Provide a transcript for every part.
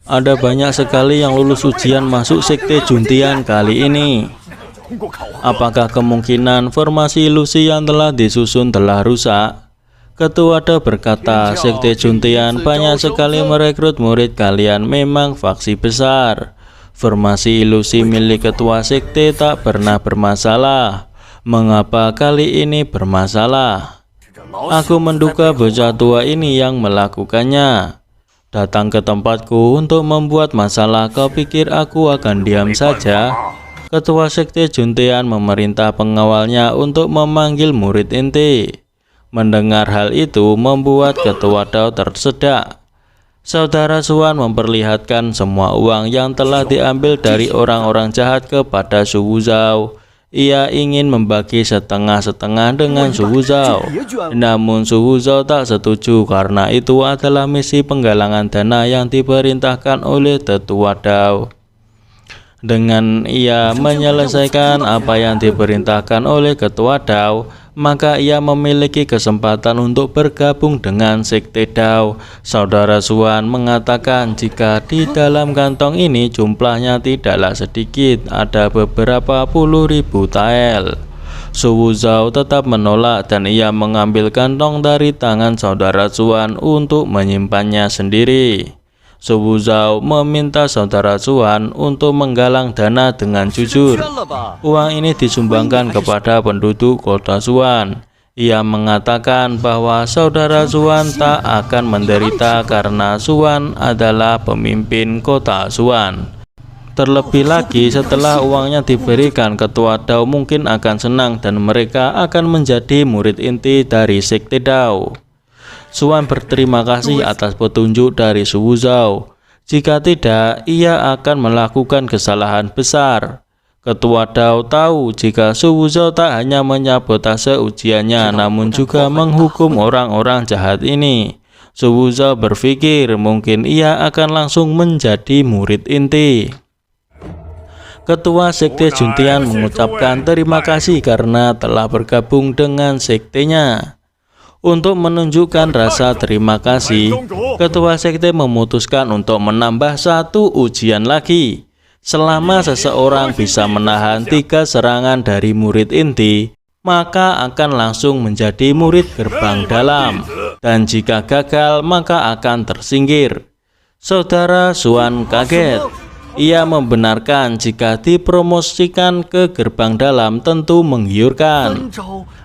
Ada banyak sekali yang lulus ujian masuk sekte Juntian kali ini. Apakah kemungkinan formasi ilusi yang telah disusun telah rusak? Ketua Dao berkata, sekte Juntian banyak sekali merekrut murid kalian, memang faksi besar. Formasi ilusi milik ketua sekte tak pernah bermasalah. Mengapa kali ini bermasalah? Aku menduga bocah tua ini yang melakukannya. Datang ke tempatku untuk membuat masalah, kau pikir aku akan diam saja? Ketua sekte Juntian memerintah pengawalnya untuk memanggil murid inti. Mendengar hal itu membuat ketua Dao tersedak. Saudara Suan memperlihatkan semua uang yang telah diambil dari orang-orang jahat kepada Su Wuzhao. Ia ingin membagi setengah-setengah dengan Su Wuzhao. Namun Su Wuzhao tak setuju karena itu adalah misi penggalangan dana yang diperintahkan oleh tetua Dao. Dengan ia menyelesaikan apa yang diperintahkan oleh ketua Dao, maka ia memiliki kesempatan untuk bergabung dengan sekte Dao. Saudara Suan mengatakan jika di dalam kantong ini jumlahnya tidaklah sedikit, ada beberapa puluh ribu tael. Su Wuzhao tetap menolak dan ia mengambil kantong dari tangan saudara Suan untuk menyimpannya sendiri. Su Wuzhao meminta saudara Suan untuk menggalang dana dengan jujur. Uang ini disumbangkan kepada penduduk kota Suan. Ia mengatakan bahwa saudara Suan tak akan menderita karena Suan adalah pemimpin kota Suan. Terlebih lagi setelah uangnya diberikan, ketua Dao mungkin akan senang dan mereka akan menjadi murid inti dari sekte Dao. Suan berterima kasih atas petunjuk dari Su Wuzhao. Jika tidak, ia akan melakukan kesalahan besar. Ketua Dao tahu jika Su Wuzhao tak hanya menyabotase ujiannya, namun juga menghukum orang-orang jahat ini. Su Wuzhao berpikir mungkin ia akan langsung menjadi murid inti. Ketua sekte Juntian mengucapkan terima kasih karena telah bergabung dengan sektenya. Untuk menunjukkan rasa terima kasih, ketua sekte memutuskan untuk menambah satu ujian lagi. Selama seseorang bisa menahan 3 serangan dari murid inti, maka akan langsung menjadi murid gerbang dalam. Dan jika gagal, maka akan tersingkir. Saudara Suan kaget. Ia membenarkan jika dipromosikan ke gerbang dalam tentu menggiurkan.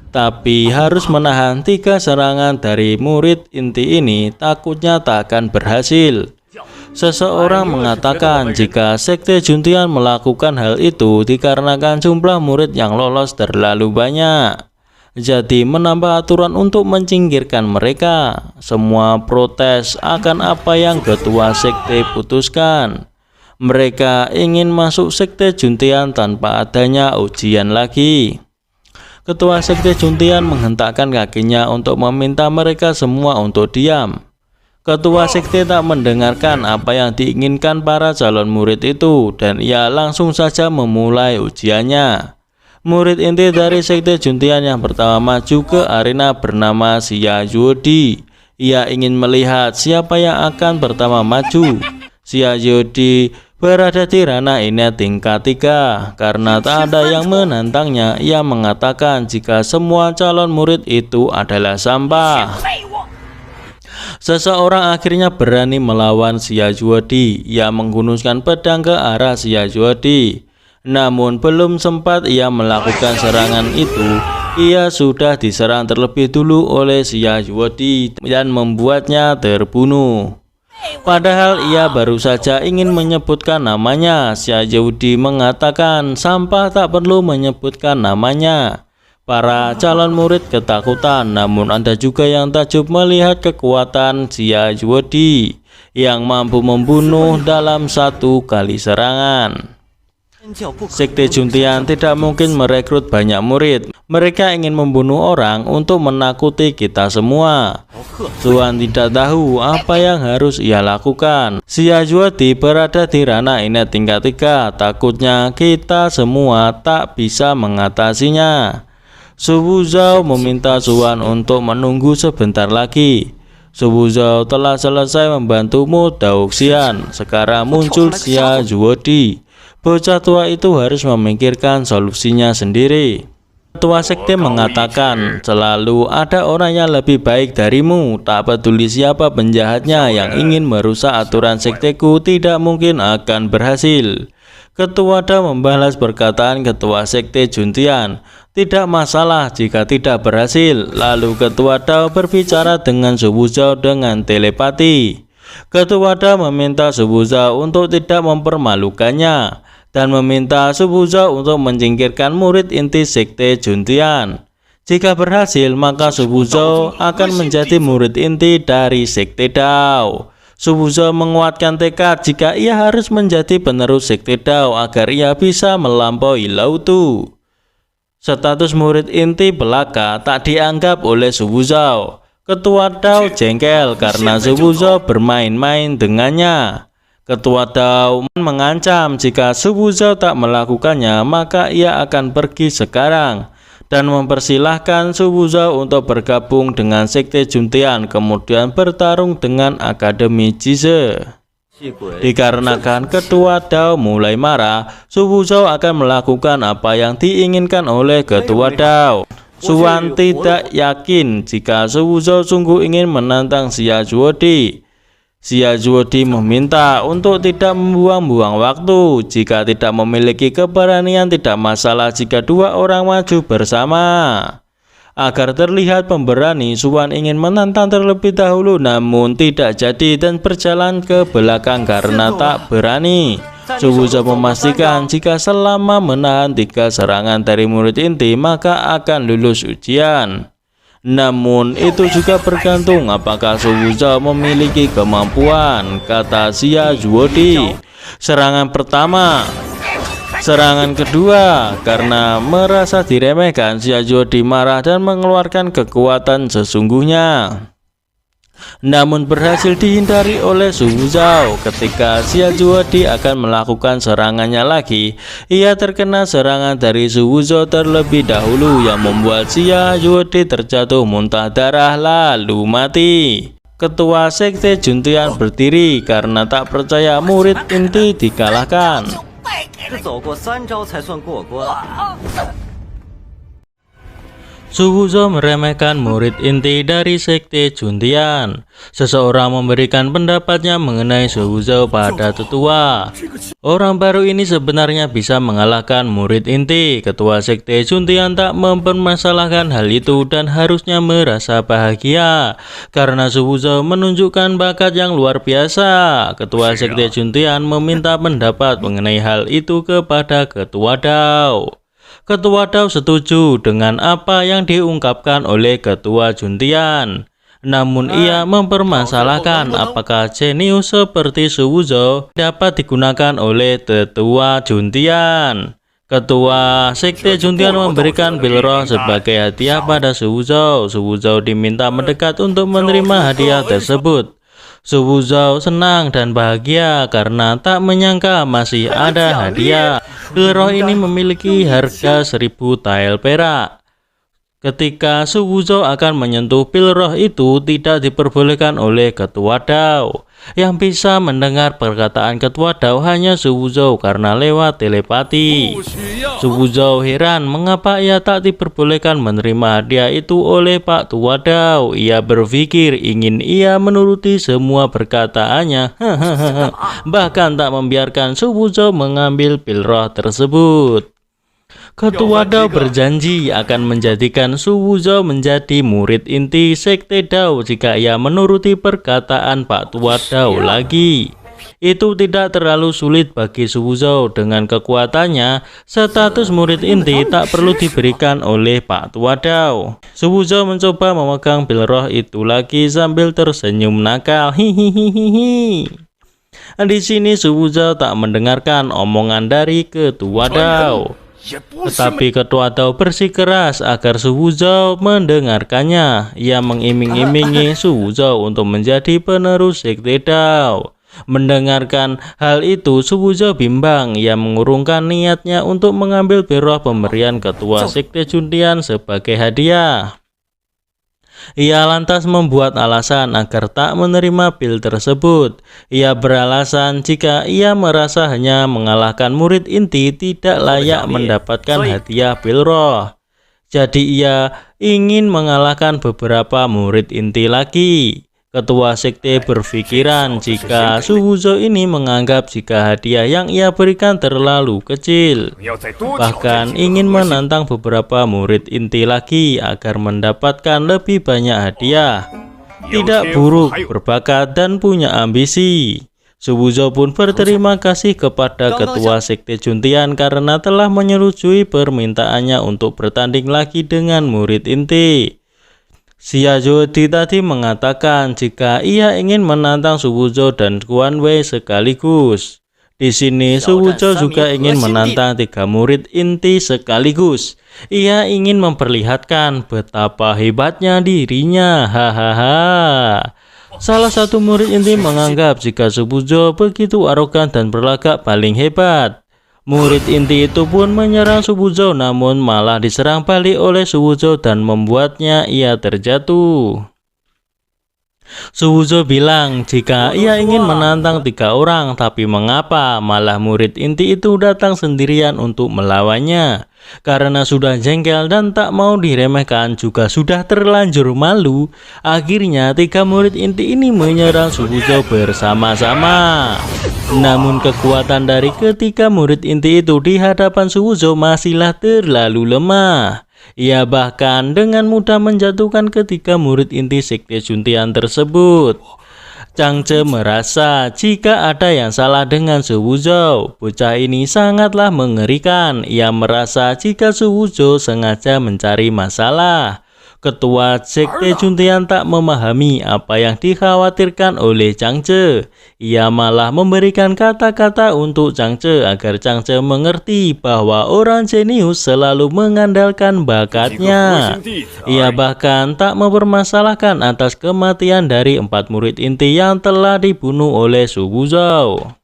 Tapi harus menahan 3 serangan dari murid inti ini, takutnya tak akan berhasil. Seseorang mengatakan jika sekte Juntian melakukan hal itu dikarenakan jumlah murid yang lolos terlalu banyak. Jadi menambah aturan untuk menyingkirkan mereka. Semua protes akan apa yang ketua sekte putuskan. Mereka ingin masuk sekte Juntian tanpa adanya ujian lagi. Ketua sekte Juntian menghentakkan kakinya untuk meminta mereka semua untuk diam. Ketua sekte tak mendengarkan apa yang diinginkan para calon murid itu dan ia langsung saja memulai ujiannya. Murid inti dari sekte Juntian yang pertama maju ke arena bernama Xia Yuodi. Ia ingin melihat siapa yang akan pertama maju. Xia Yuodi berada di ranah ini tingkat 3. Karena tak ada yang menantangnya, ia mengatakan jika semua calon murid itu adalah sampah. Seseorang akhirnya berani melawan Xia Yuodi. Ia menghunuskan pedang ke arah Xia Yuodi. Namun belum sempat ia melakukan serangan itu, ia sudah diserang terlebih dulu oleh Xia Yuodi dan membuatnya terbunuh. Padahal ia baru saja ingin menyebutkan namanya. Xia Yuodi mengatakan sampah tak perlu menyebutkan namanya. Para calon murid ketakutan, namun ada juga yang takjub melihat kekuatan Xia Yuodi yang mampu membunuh dalam 1 kali serangan. Sekte Juntian tidak mungkin merekrut banyak murid. Mereka ingin membunuh orang untuk menakuti kita semua. Tuan tidak tahu apa yang harus ia lakukan. Xia Yuodi berada di ranah ini tingkat 3. Takutnya kita semua tak bisa mengatasinya. Su Wuzhao meminta Suan untuk menunggu sebentar lagi. Su Wuzhou telah selesai membantumu Dao Xian. Sekarang muncul Xia Zuodi. Bocah tua itu harus memikirkan solusinya sendiri. Ketua sekte mengatakan, selalu ada orang yang lebih baik darimu. Tak peduli siapa penjahatnya yang ingin merusak aturan sekteku, tidak mungkin akan berhasil. Ketua Dao membalas perkataan ketua sekte Juntian. Tidak masalah jika tidak berhasil. Lalu ketua Dao berbicara dengan Su Wuzhou dengan telepati. Ketua Dao meminta Su Wuzhou untuk tidak mempermalukannya dan meminta Su Wuzhou untuk menyingkirkan murid inti sekte Juntian. Jika berhasil, maka Su Wuzhou akan menjadi murid inti dari sekte Dao. Su Wuzhou menguatkan tekad jika ia harus menjadi penerus sekte Dao agar ia bisa melampaui Lao Tu. Status murid inti belaka tak dianggap oleh Su Wuzhou. Ketua Dao jengkel karena Su Wuzhou bermain-main dengannya. Ketua Dao mengancam jika Su Wuzhou tak melakukannya, maka ia akan pergi sekarang dan mempersilahkan Su Wuzhou untuk bergabung dengan sekte Juntian, kemudian bertarung dengan Akademi Jize. Dikarenakan ketua Dao mulai marah, Su Wuzhou akan melakukan apa yang diinginkan oleh ketua Dao. Su Wan tidak yakin jika Su Wuzhou sungguh ingin menantang Xia Zuodi. Xia Zuodi meminta untuk tidak membuang-buang waktu. Jika tidak memiliki keberanian, tidak masalah jika dua orang maju bersama. Agar terlihat pemberani, Su Wan ingin menantang terlebih dahulu, namun tidak jadi dan berjalan ke belakang karena tak berani. Su Wuzhou memastikan jika selama menahan 3 serangan dari murid inti, maka akan lulus ujian. Namun itu juga bergantung apakah Su Wuzhou memiliki kemampuan, kata Xia Zuodi. Serangan pertama, serangan kedua. Karena merasa diremehkan, Xia Zuodi marah dan mengeluarkan kekuatan sesungguhnya. Namun berhasil dihindari oleh Su Wuzhou. Ketika Xia Zuodi akan melakukan serangannya lagi, ia terkena serangan dari Su Wuzhou terlebih dahulu yang membuat Xia Zuodi terjatuh muntah darah lalu mati. Ketua sekte Juntian berdiri karena tak percaya murid inti dikalahkan. Su Wuzhou meremehkan murid inti dari sekte Juntian. Seseorang memberikan pendapatnya mengenai Su Wuzhou pada tetua. Orang baru ini sebenarnya bisa mengalahkan murid inti. Ketua sekte Juntian tak mempermasalahkan hal itu dan harusnya merasa bahagia karena Su Wuzhou menunjukkan bakat yang luar biasa. Ketua sekte Juntian meminta pendapat mengenai hal itu kepada ketua Dao. Ketua Dao setuju dengan apa yang diungkapkan oleh ketua Juntian. Namun ia mempermasalahkan apakah jenius seperti Su Wuzhou dapat digunakan oleh tetua Juntian. Ketua sekte Juntian memberikan pil roh sebagai hadiah pada Su Wuzhou. Su Wuzhou diminta mendekat untuk menerima hadiah tersebut. Su Wuzhou senang dan bahagia karena tak menyangka masih ada hadiah. Pil roh ini memiliki harga 1000 tael perak. Ketika Su Wuzhou akan menyentuh pil roh itu, tidak diperbolehkan oleh ketua Dao. Yang bisa mendengar perkataan ketua Dao hanya Su Wuzhou karena lewat telepati. Su Wuzhou heran mengapa ia tak diperbolehkan menerima hadiah itu oleh Pak Tua Dao. Ia berpikir ingin ia menuruti semua perkataannya. Bahkan tak membiarkan Su Wuzhou mengambil pil roh tersebut. Ketua Dao berjanji akan menjadikan Su Wuzhou menjadi murid inti sekte Dao jika ia menuruti perkataan Pak Tua Dao lagi. Itu tidak terlalu sulit bagi Su Wuzhou. Dengan kekuatannya, status murid inti tak perlu diberikan oleh Pak Tua Dao. Su Wuzhou mencoba memegang pil roh itu lagi sambil tersenyum nakal. Hihihihi. Di sini Su Wuzhou tak mendengarkan omongan dari ketua Dao. Tetapi ketua Dao bersikeras agar Su Wuzhou mendengarkannya. Ia mengiming-imingi Su Wuzhou untuk menjadi penerus sekte Dao. Mendengarkan hal itu, Su Wuzhou bimbang. Ia mengurungkan niatnya untuk mengambil pil roh pemberian ketua sekte Juntian sebagai hadiah. Ia lantas membuat alasan agar tak menerima pil tersebut. Ia beralasan jika ia merasa hanya mengalahkan murid inti tidak layak mendapatkan hadiah pil roh. Jadi ia ingin mengalahkan beberapa murid inti lagi. Ketua sekte berpikiran jika Suwujo ini menganggap jika hadiah yang ia berikan terlalu kecil. Bahkan ingin menantang beberapa murid inti lagi agar mendapatkan lebih banyak hadiah. Tidak buruk, berbakat, dan punya ambisi. Suwujo pun berterima kasih kepada ketua sekte Juntian karena telah menyetujui permintaannya untuk bertanding lagi dengan murid inti. Xia Zhuodi tadi mengatakan jika ia ingin menantang Suwujo dan Guan Wei sekaligus. Di sini Suwujo juga ingin menantang 3 murid inti sekaligus. Ia ingin memperlihatkan betapa hebatnya dirinya. Hahaha. Salah satu murid inti menganggap jika Suwujo begitu arogan dan berlagak paling hebat. Murid inti itu pun menyerang Suwujo, namun malah diserang balik oleh Suwujo dan membuatnya ia terjatuh. Suwujo bilang jika ia ingin menantang 3 orang, tapi mengapa malah murid inti itu datang sendirian untuk melawannya? Karena sudah jengkel dan tak mau diremehkan, juga sudah terlanjur malu, akhirnya 3 murid inti ini menyerang Suwujo bersama-sama. Namun kekuatan dari ketiga murid inti itu di hadapan Suwujo masihlah terlalu lemah. Ia bahkan dengan mudah menjatuhkan ketiga murid inti sekte Juntian tersebut. Changce merasa jika ada yang salah dengan Suwujo. Bocah ini sangatlah mengerikan. Ia merasa jika Suwujo sengaja mencari masalah. Ketua sekte Juntian tak memahami apa yang dikhawatirkan oleh Changce. Ia malah memberikan kata-kata untuk Changce agar Changce mengerti bahwa orang jenius selalu mengandalkan bakatnya. Ia bahkan tak mempermasalahkan atas kematian dari 4 murid inti yang telah dibunuh oleh Suwujo.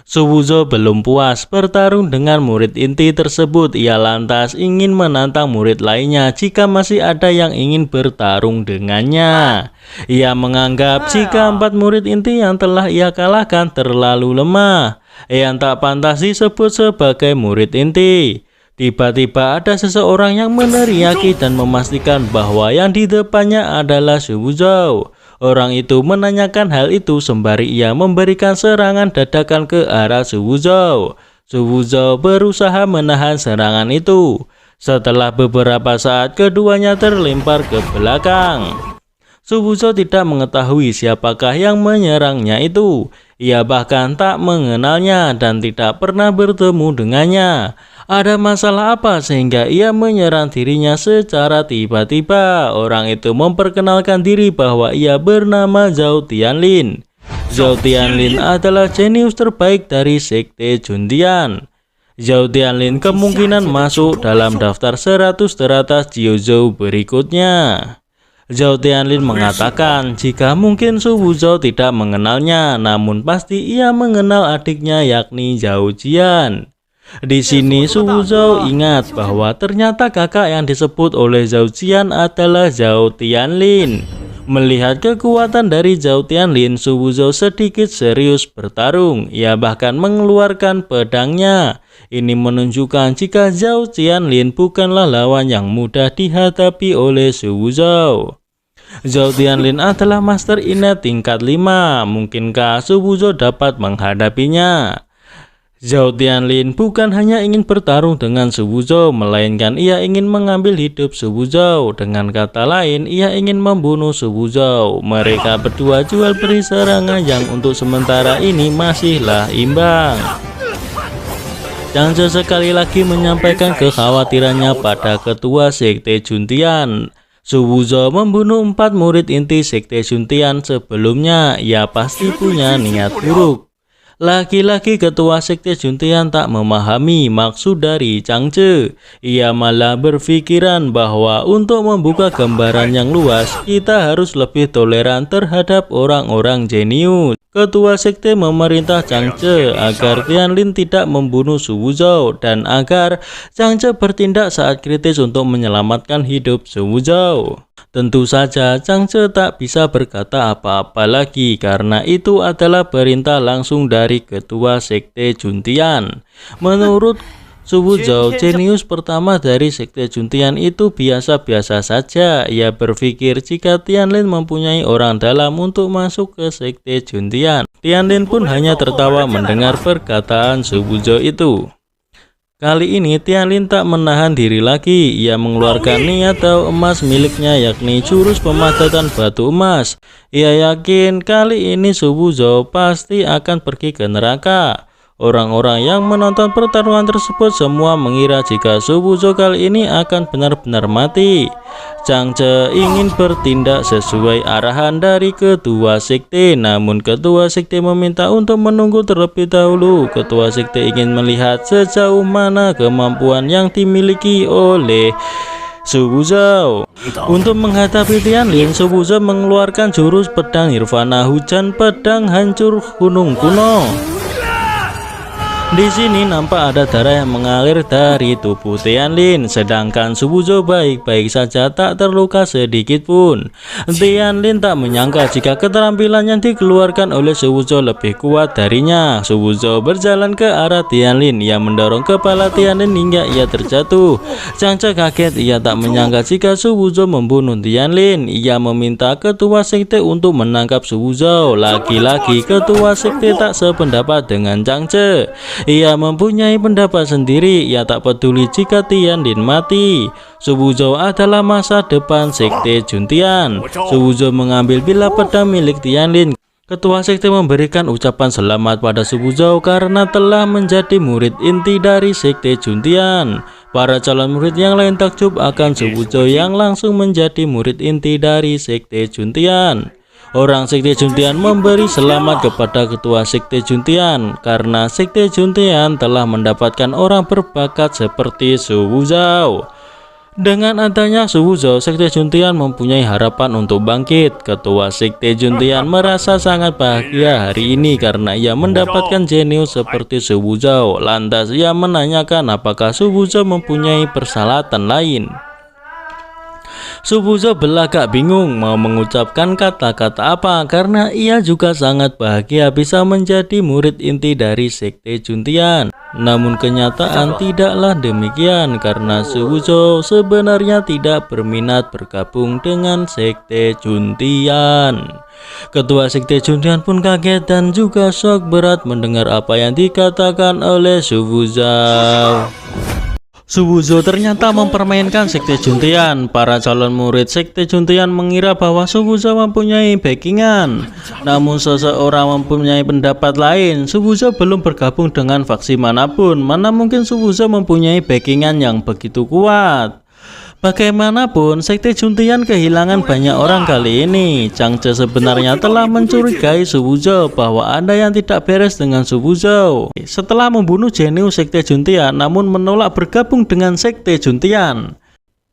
Suwujo belum puas bertarung dengan murid inti tersebut. Ia lantas ingin menantang murid lainnya jika masih ada yang ingin bertarung dengannya. Ia menganggap jika 4 murid inti yang telah ia kalahkan terlalu lemah, yang tak pantas disebut sebagai murid inti. Tiba-tiba ada seseorang yang meneriaki dan memastikan bahwa yang di depannya adalah Suwujo. Orang itu menanyakan hal itu sembari ia memberikan serangan dadakan ke arah Suwujo. Suwujo berusaha menahan serangan itu. Setelah beberapa saat keduanya terlempar ke belakang. Suwujo tidak mengetahui siapakah yang menyerangnya itu. Ia bahkan tak mengenalnya dan tidak pernah bertemu dengannya. Ada masalah apa sehingga ia menyerang dirinya secara tiba-tiba? Orang itu memperkenalkan diri bahwa ia bernama Zhao Tianlin. Zhao Tianlin adalah jenius terbaik dari sekte Juntian. Zhao Tianlin kemungkinan masuk dalam daftar 100 teratas Jiuzhou berikutnya. Zhao Tianlin mengatakan jika mungkin Suwujo tidak mengenalnya, namun pasti ia mengenal adiknya yakni Zhao Jian. Di sini Suwujo ingat bahwa ternyata kakak yang disebut oleh Zhao Jian adalah Zhao Tianlin. Melihat kekuatan dari Zhao Tianlin, Suwujo sedikit serius bertarung. Ia bahkan mengeluarkan pedangnya. Ini menunjukkan jika Zhao Tianlin bukanlah lawan yang mudah dihadapi oleh Suwujo. Zhao Tianlin adalah Master Inet tingkat 5. Mungkinkah Suwujo dapat menghadapinya? Zhao Tianlin bukan hanya ingin bertarung dengan Suwujo, melainkan ia ingin mengambil hidup Suwujo. Dengan kata lain, ia ingin membunuh Suwujo. Mereka berdua jual beli serangan yang untuk sementara ini masihlah imbang. Changce sekali lagi menyampaikan kekhawatirannya pada ketua sekte Juntian. Suwujo membunuh 4 murid inti sekte Juntian sebelumnya. Ia pasti punya niat buruk. Lagi-lagi ketua sekte Juntian tak memahami maksud dari Changce. Ia malah berpikiran bahwa untuk membuka gambaran yang luas, kita harus lebih toleran terhadap orang-orang jenius. Ketua sekte memerintah Changce agar Tianlin tidak membunuh Suwujo dan agar Changce bertindak saat kritis untuk menyelamatkan hidup Suwujo. Tentu saja Changce tak bisa berkata apa-apa lagi karena itu adalah perintah langsung dari ketua sekte Juntian. Menurut Su Wuzhou, jenius pertama dari sekte Juntian itu biasa-biasa saja. Ia berpikir jika Tianlin mempunyai orang dalam untuk masuk ke sekte Juntian. Tianlin pun hanya tertawa mendengar perkataan Su Wuzhou itu. Kali ini Tianlin tak menahan diri lagi. Ia mengeluarkan niat tahu emas miliknya, yakni jurus pemadatan batu emas. Ia yakin kali ini Su Wuzhou pasti akan pergi ke neraka. Orang-orang yang menonton pertarungan tersebut semua mengira jika Su Wuzhou kali ini akan benar-benar mati. Changce ingin bertindak sesuai arahan dari ketua sekte, namun ketua sekte meminta untuk menunggu terlebih dahulu. Ketua sekte ingin melihat sejauh mana kemampuan yang dimiliki oleh Su Wuzhou. Untuk menghadapi Tianlin, Su Wuzhou mengeluarkan jurus pedang nirvana hujan pedang hancur gunung kuno. Di sini nampak ada darah yang mengalir dari tubuh Tianlin, sedangkan Su Wuzhou baik-baik saja, tak terluka sedikit pun. Tianlin tak menyangka jika keterampilan yang dikeluarkan oleh Su Wuzhou lebih kuat darinya. Su Wuzhou berjalan ke arah Tianlin, ia mendorong kepala Tianlin hingga ia terjatuh. Changce kaget, ia tak menyangka jika Su Wuzhou membunuh Tianlin. Ia meminta ketua sekte untuk menangkap Su Wuzhou. Lagi-lagi ketua sekte tak sependapat dengan Changce. Ia mempunyai pendapat sendiri. Ia tak peduli jika Tianlin mati. Su Wuzhou adalah masa depan sekte Juntian. Su Wuzhou mengambil bilah pedang milik Tianlin. Ketua sekte memberikan ucapan selamat pada Su Wuzhou karena telah menjadi murid inti dari sekte Juntian. Para calon murid yang lain takjub akan Su Wuzhou yang langsung menjadi murid inti dari sekte Juntian. Orang sekte Juntian memberi selamat kepada ketua sekte Juntian karena sekte Juntian telah mendapatkan orang berbakat seperti Su Wuzhou. Dengan adanya Su Wuzhou, sekte Juntian mempunyai harapan untuk bangkit. Ketua sekte Juntian merasa sangat bahagia hari ini karena ia mendapatkan jenius seperti Su Wuzhou. Lantas ia menanyakan apakah Su Wuzhou mempunyai persyaratan lain. Su Wuzhou belagak bingung mau mengucapkan kata-kata apa karena ia juga sangat bahagia bisa menjadi murid inti dari sekte Juntian. Namun kenyataan tidaklah demikian karena Su Wuzhou sebenarnya tidak berminat bergabung dengan sekte Juntian. Ketua sekte Juntian pun kaget dan juga shock berat mendengar apa yang dikatakan oleh Su Wuzhou. Su Wuzhou ternyata mempermainkan sekte Juntian. Para calon murid sekte Juntian mengira bahwa Su Wuzhou mempunyai backingan. Namun seseorang mempunyai pendapat lain. Su Wuzhou belum bergabung dengan faksi manapun. Mana mungkin Su Wuzhou mempunyai backingan yang begitu kuat. Bagaimanapun, sekte Juntian kehilangan banyak orang kali ini. Changce sebenarnya telah mencurigai Su Wuzhou bahwa ada yang tidak beres dengan Su Wuzhou. Setelah membunuh jenius sekte Juntian, namun menolak bergabung dengan sekte Juntian.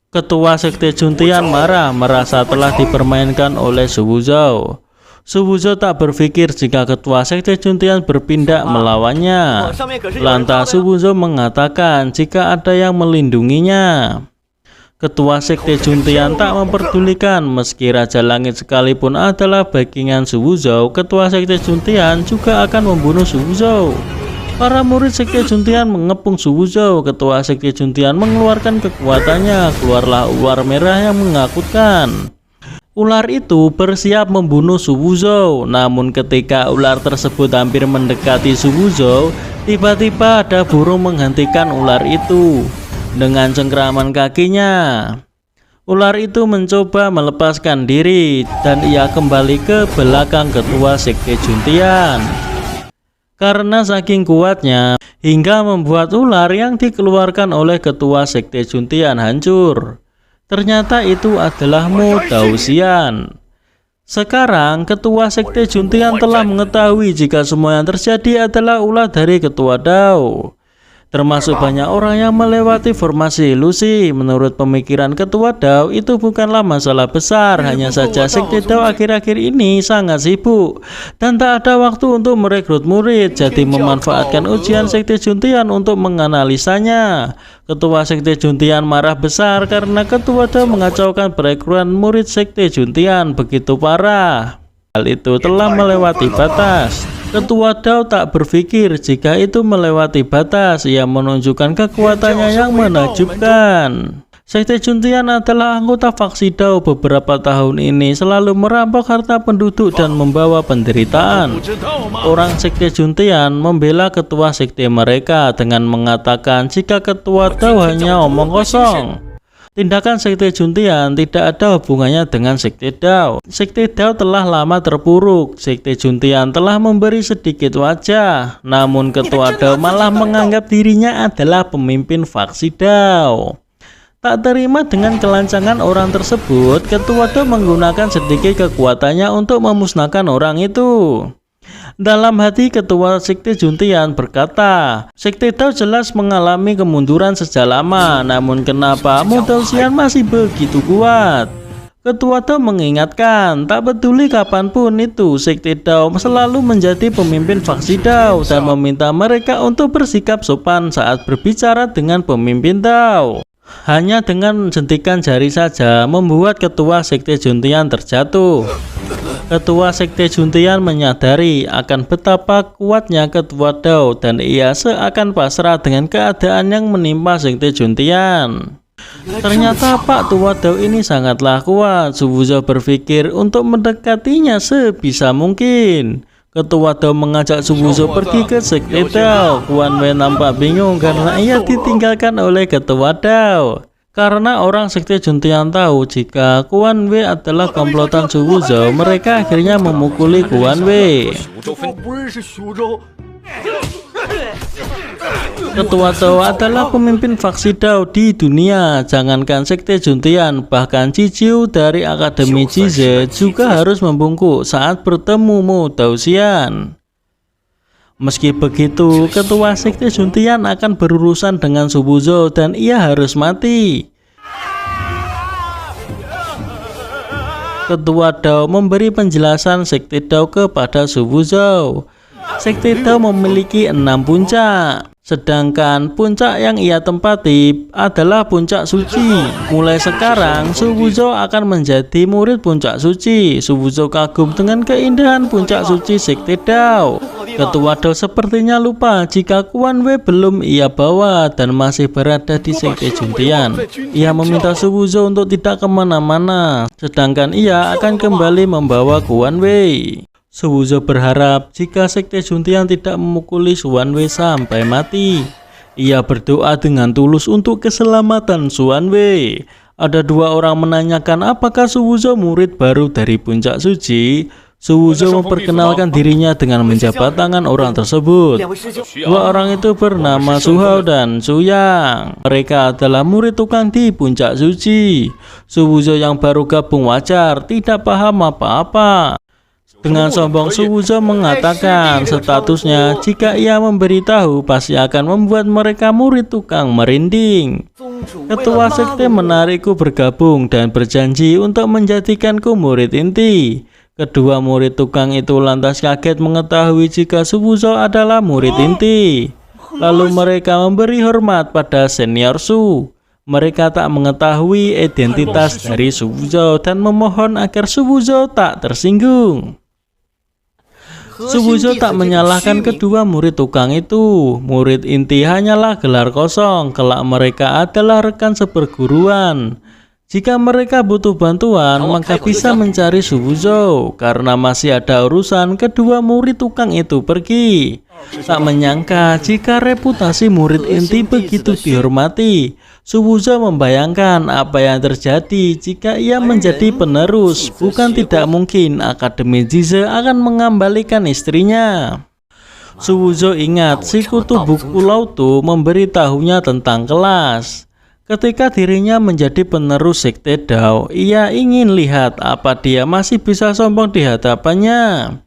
Ketua sekte Juntian marah, merasa telah dipermainkan oleh Su Wuzhou. Su Wuzhou tak berpikir jika ketua sekte Juntian berpindah melawannya. Lantas Su Wuzhou mengatakan jika ada yang melindunginya. Ketua sekte Juntian tak memperdulikan meski Raja Langit sekalipun adalah backingan Su Wuzhou, ketua sekte Juntian juga akan membunuh Su Wuzhou. Para murid sekte Juntian mengepung Su Wuzhou. Ketua sekte Juntian mengeluarkan kekuatannya, keluarlah ular merah yang menakutkan. Ular itu bersiap membunuh Su Wuzhou. Namun ketika ular tersebut hampir mendekati Su Wuzhou, tiba-tiba ada burung menghentikan ular itu. Dengan cengkraman kakinya, ular itu mencoba melepaskan diri dan ia kembali ke belakang ketua sekte Juntian. Karena saking kuatnya, hingga membuat ular yang dikeluarkan oleh ketua sekte Juntian hancur. Ternyata itu adalah Mo Daoxian. Sekarang ketua sekte Juntian telah mengetahui jika semua yang terjadi adalah ulah dari ketua Dao. Termasuk banyak orang yang melewati formasi ilusi. Menurut pemikiran Ketua Dao, itu bukanlah masalah besar. Hanya saja Sekte Dao akhir-akhir ini sangat sibuk dan tak ada waktu untuk merekrut murid, jadi memanfaatkan ujian Sekte Juntian untuk menganalisanya. Ketua Sekte Juntian marah besar karena Ketua Dao mengacaukan perekrutan murid Sekte Juntian begitu parah. Hal itu telah melewati batas. Ketua Dao tak berpikir jika itu melewati batas. Ia menunjukkan kekuatannya yang menakjubkan. Sekte Juntian adalah anggota faksi Dao beberapa tahun ini, selalu merampok harta penduduk dan membawa penderitaan. Orang Sekte Juntian membela ketua sekte mereka dengan mengatakan jika Ketua Dao hanya omong kosong. Tindakan Sekte Juntian tidak ada hubungannya dengan Sekte Dao. Sekte Dao telah lama terpuruk. Sekte Juntian telah memberi sedikit wajah. Namun Ketua Dao malah menganggap dirinya adalah pemimpin faksi Dao. Tak terima dengan kelancangan orang tersebut, Ketua Dao menggunakan sedikit kekuatannya untuk memusnahkan orang itu. Dalam hati Ketua Sekte Juntian berkata, Sekte Dao jelas mengalami kemunduran sejak lama, namun kenapa modal Xian masih begitu kuat? Ketua Dao mengingatkan, tak peduli kapanpun itu, Sekte Dao selalu menjadi pemimpin faksi Dao dan meminta mereka untuk bersikap sopan saat berbicara dengan pemimpin Dao. Hanya dengan jentikan jari saja membuat Ketua Sekte Juntian terjatuh. Ketua Sekte Juntian menyadari akan betapa kuatnya Ketua Dao dan ia seakan pasrah dengan keadaan yang menimpa Sekte Juntian. Ternyata Pak Tua Dao ini sangatlah kuat. Su Wuzhou berpikir untuk mendekatinya sebisa mungkin. Ketua Dao mengajak Su Wuzhou pergi ke Sekte Dao. Guan Wei nampak bingung karena ia ditinggalkan oleh Ketua Dao. Karena orang Sekte Juntian tahu jika Guan Wei adalah komplotan Su Wuzhou, mereka akhirnya memukuli Guan Wei. Ketua Dao adalah pemimpin faksi Dao di dunia. Jangankan Sekte Juntian, bahkan Cijiu dari Akademi Jize juga harus membungkuk saat bertemu Mu Daoxian. Meski begitu, Ketua Sekte Juntian akan berurusan dengan Su Wuzhou dan ia harus mati. Ketua Dao memberi penjelasan Sekte Dao kepada Su Wuzhou. Sekte Dao memiliki 6 puncak, sedangkan puncak yang ia tempati adalah puncak suci. Mulai sekarang, Su Wuzhou akan menjadi murid puncak suci. Su Wuzhou kagum dengan keindahan puncak suci Sekte Dao. Ketua Dao sepertinya lupa jika Guan Wei belum ia bawa dan masih berada di Sekte Juntian. Ia meminta Su Wuzhou untuk tidak kemana-mana, sedangkan ia akan kembali membawa Guan Wei. Su Wuzhou berharap jika Sekte Juntian tidak memukuli Guan Wei sampai mati. Ia berdoa dengan tulus untuk keselamatan Guan Wei. Ada 2 orang menanyakan apakah Su Wuzhou murid baru dari puncak suci. Su Wuzhou memperkenalkan dirinya dengan menjabat tangan orang tersebut. 2 orang itu bernama Su Hao dan Su Yang. Mereka adalah murid tukang di puncak suci. Su Wuzhou yang baru gabung wajar, tidak paham apa-apa. Dengan sombong Su Wuzhou mengatakan statusnya jika ia memberitahu pasti akan membuat mereka murid tukang merinding. Ketua sekte menarikku bergabung dan berjanji untuk menjadikanku murid inti. Kedua murid tukang itu lantas kaget mengetahui jika Su Wuzhou adalah murid inti. Lalu mereka memberi hormat pada senior Su. Mereka tak mengetahui identitas dari Su Wuzhou dan memohon agar Su Wuzhou tak tersinggung. Su Wuzhou tak menyalahkan kedua murid tukang itu. Murid inti hanyalah gelar kosong, kelak mereka adalah rekan seperguruan. Jika mereka butuh bantuan, maka bisa mencari Su Wuzhou. Karena masih ada urusan, kedua murid tukang itu pergi. Tak menyangka jika reputasi murid inti begitu dihormati. Su Wuzhou membayangkan apa yang terjadi jika ia menjadi penerus. Bukan tidak mungkin Akademi Jize akan mengembalikan istrinya. Su Wuzhou ingat si kutu buku Lautu memberitahunya tentang kelas. Ketika dirinya menjadi penerus sekte Dao, ia ingin lihat apa dia masih bisa sombong di hadapannya.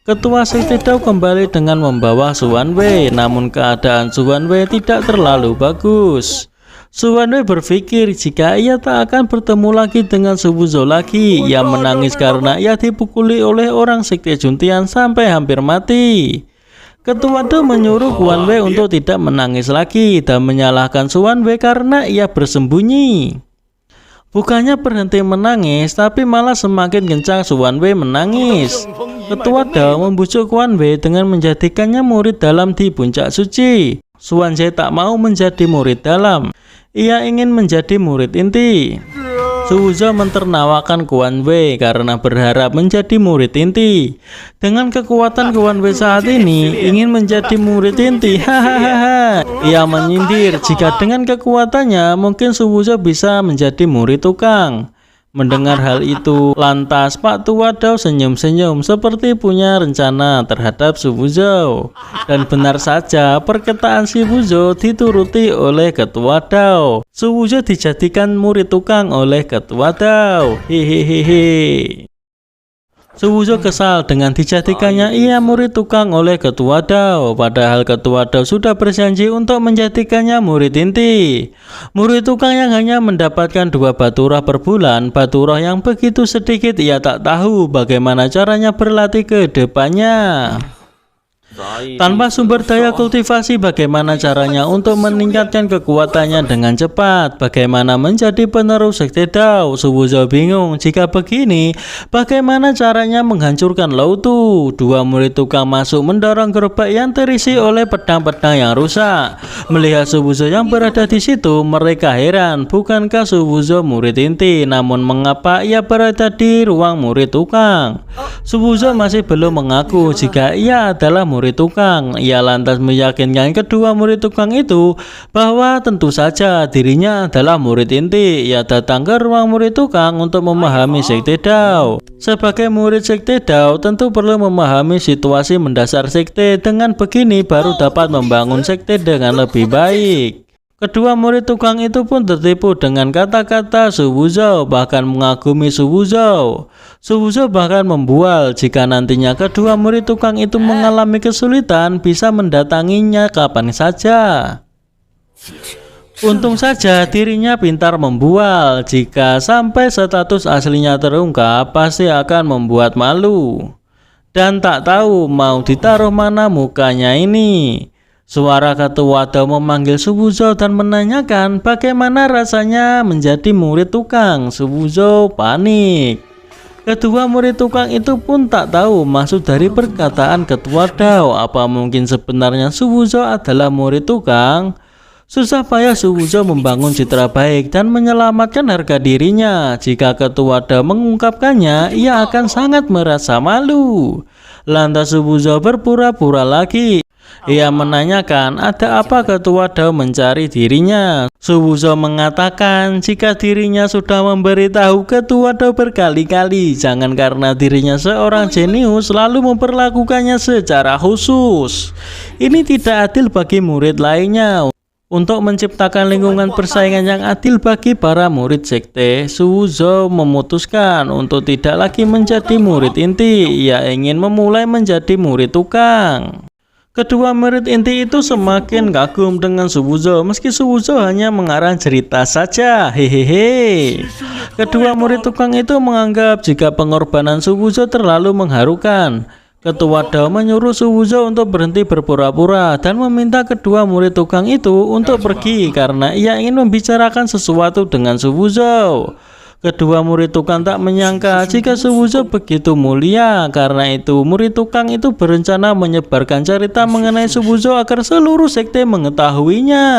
Ketua Sekte Dao kembali dengan membawa Su Wanwei, namun keadaan Su Wanwei tidak terlalu bagus. Su Wanwei berpikir jika ia tak akan bertemu lagi dengan Su Wuzhou lagi. Ia menangis karena ia dipukuli oleh orang Sekte Juntian sampai hampir mati. Ketua Dao menyuruh Wanwei untuk tidak menangis lagi dan menyalahkan Su Wanwei karena ia bersembunyi. Bukannya berhenti menangis, tapi malah semakin kencang Su Wanwei menangis. Ketua Dao membujuk Wanwei dengan menjadikannya murid dalam di puncak suci. Su Wanwei tak mau menjadi murid dalam. Ia ingin menjadi murid inti. Su Wuzhou mentertawakan Wanwei karena berharap menjadi murid inti. Dengan kekuatan Wanwei saat ini ingin menjadi murid inti. Hahaha. Ia menyindir jika dengan kekuatannya mungkin Su Wuzhou bisa menjadi murid tukang. Mendengar hal itu, lantas Pak Tua Dao senyum-senyum seperti punya rencana terhadap Su Wuzhou. Dan benar saja, perkataan si Wuzhou dituruti oleh Ketua Dao. Su Wuzhou dijadikan murid tukang oleh Ketua Dao. Hehehe. Su Wuzhou kesal dengan dijadikannya ia murid tukang oleh Ketua Dao, padahal Ketua Dao sudah berjanji untuk menjadikannya murid inti. Murid tukang yang hanya mendapatkan 2 batu roh per bulan, batu roh yang begitu sedikit ia tak tahu bagaimana caranya berlatih ke depannya. Tanpa sumber daya kultivasi, bagaimana caranya untuk meningkatkan kekuatannya dengan cepat? Bagaimana menjadi penerus Sekte Dao? Su Wuzhou bingung. Jika begini, bagaimana caranya menghancurkan Lautu? 2 murid tukang masuk mendorong gerobak yang terisi oleh pedang-pedang yang rusak. Melihat Su Wuzhou yang berada di situ, mereka heran. Bukankah Su Wuzhou murid inti? Namun mengapa ia berada di ruang murid tukang? Su Wuzhou masih belum mengaku jika ia adalah murid tukang. Ia lantas meyakinkan kedua murid tukang itu bahwa tentu saja dirinya adalah murid inti. Ia datang ke ruang murid tukang untuk memahami Sekte Dao. Sebagai murid Sekte Dao tentu perlu memahami situasi mendasar sekte. Dengan begini baru dapat membangun sekte dengan lebih baik. Kedua murid tukang itu pun tertipu dengan kata-kata Su Wuzhou, bahkan mengagumi Su Wuzhou. Su Wuzhou bahkan membual jika nantinya kedua murid tukang itu mengalami kesulitan bisa mendatanginya kapan saja. Untung saja dirinya pintar membual. Jika sampai status aslinya terungkap, pasti akan membuat malu. Dan tak tahu mau ditaruh mana mukanya ini. Suara Ketua Dao memanggil Su Wuzhou dan menanyakan bagaimana rasanya menjadi murid tukang. Su Wuzhou panik. Kedua murid tukang itu pun tak tahu maksud dari perkataan Ketua Dao. Apa mungkin sebenarnya Su Wuzhou adalah murid tukang? Susah payah Su Wuzhou membangun citra baik dan menyelamatkan harga dirinya. Jika Ketua Dao mengungkapkannya, ia akan sangat merasa malu. Lantas Su Wuzhou berpura-pura lagi. Ia menanyakan ada apa Ketua Dao mencari dirinya. Su Wuzhou mengatakan jika dirinya sudah memberitahu Ketua Dao berkali-kali, jangan karena dirinya seorang jenius lalu memperlakukannya secara khusus. Ini tidak adil bagi murid lainnya. Untuk menciptakan lingkungan persaingan yang adil bagi para murid sekte, Su Wuzhou memutuskan untuk tidak lagi menjadi murid inti. Ia ingin memulai menjadi murid tukang. Kedua murid inti itu semakin kagum dengan Su Wuzhou, meski Su Wuzhou hanya mengarang cerita saja. Hehehe. Kedua murid tukang itu menganggap jika pengorbanan Su Wuzhou terlalu mengharukan. Ketua Dao menyuruh Su Wuzhou untuk berhenti berpura-pura dan meminta kedua murid tukang itu untuk pergi karena ia ingin membicarakan sesuatu dengan Su Wuzhou. Kedua murid tukang tak menyangka jika Su Wuzhou begitu mulia. Karena itu murid tukang itu berencana menyebarkan cerita mengenai Su Wuzhou agar seluruh sekte mengetahuinya.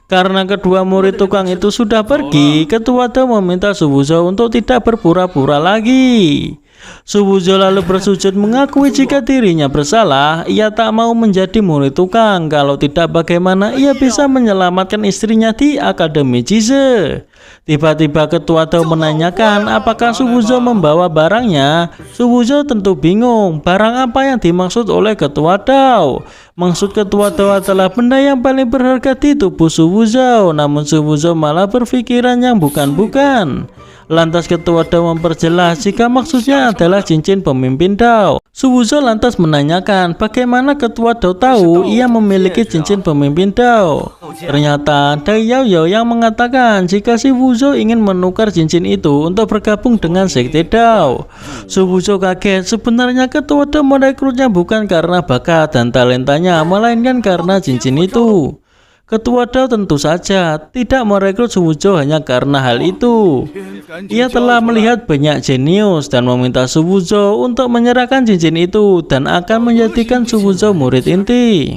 Karena kedua murid tukang itu sudah pergi, Ketua Dao meminta Su Wuzhou untuk tidak berpura-pura lagi. Su Wuzhou lalu bersujud mengakui jika dirinya bersalah. Ia tak mau menjadi murid tukang. Kalau tidak bagaimana ia bisa menyelamatkan istrinya di Akademi Jize. Tiba-tiba ketua Dao menanyakan apakah Su Wuzhou membawa barangnya. Su Wuzhou tentu bingung, barang apa yang dimaksud oleh ketua Dao. Maksud ketua Dao adalah benda yang paling berharga di tubuh Su Wuzhou, namun Su Wuzhou malah berpikiran yang bukan-bukan. Lantas ketua Dao memperjelas jika maksudnya adalah cincin pemimpin Dao. Su Wuzhou lantas menanyakan bagaimana ketua Dao tahu ia memiliki cincin pemimpin Dao. Ternyata Dai Yaoyao yang mengatakan jika si Wuzhou ingin menukar cincin itu untuk bergabung dengan sekte Dao. Su Wuzhou kaget, sebenarnya ketua Dao merekrutnya bukan karena bakat dan talentanya, melainkan karena cincin itu. Ketua Dao tentu saja tidak merekrut Su Wuzhou hanya karena hal itu. Ia telah melihat banyak jenius dan meminta Su Wuzhou untuk menyerahkan cincin itu dan akan menjadikan Su Wuzhou murid inti.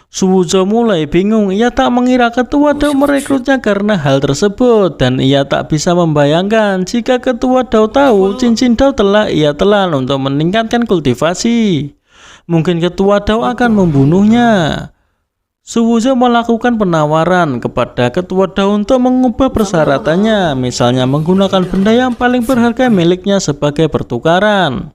Su Wuzhou mulai bingung, ia tak mengira ketua Dao merekrutnya karena hal tersebut, dan ia tak bisa membayangkan jika ketua Dao tahu cincin Dao telah ia telan untuk meningkatkan kultivasi. Mungkin ketua Dao akan membunuhnya. Su Wuzhou melakukan penawaran kepada ketua Dao untuk mengubah persyaratannya, misalnya menggunakan benda yang paling berharga miliknya sebagai pertukaran.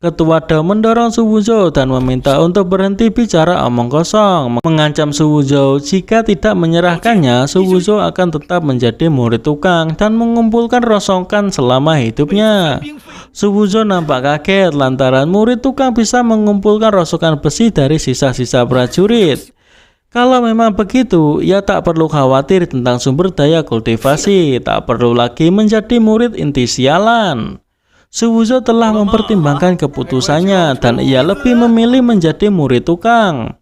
Ketua Dao mendorong Su Wuzhou dan meminta untuk berhenti bicara omong kosong, mengancam Su Wuzhou jika tidak menyerahkannya, Su Wuzhou akan tetap menjadi murid tukang dan mengumpulkan rongsokan selama hidupnya. Su Wuzhou nampak kaget lantaran murid tukang bisa mengumpulkan rongsokan besi dari sisa-sisa prajurit. Kalau memang begitu, ia tak perlu khawatir tentang sumber daya kultivasi, tak perlu lagi menjadi murid inti sialan. Su Wuzhou telah mempertimbangkan keputusannya dan ia lebih memilih menjadi murid tukang.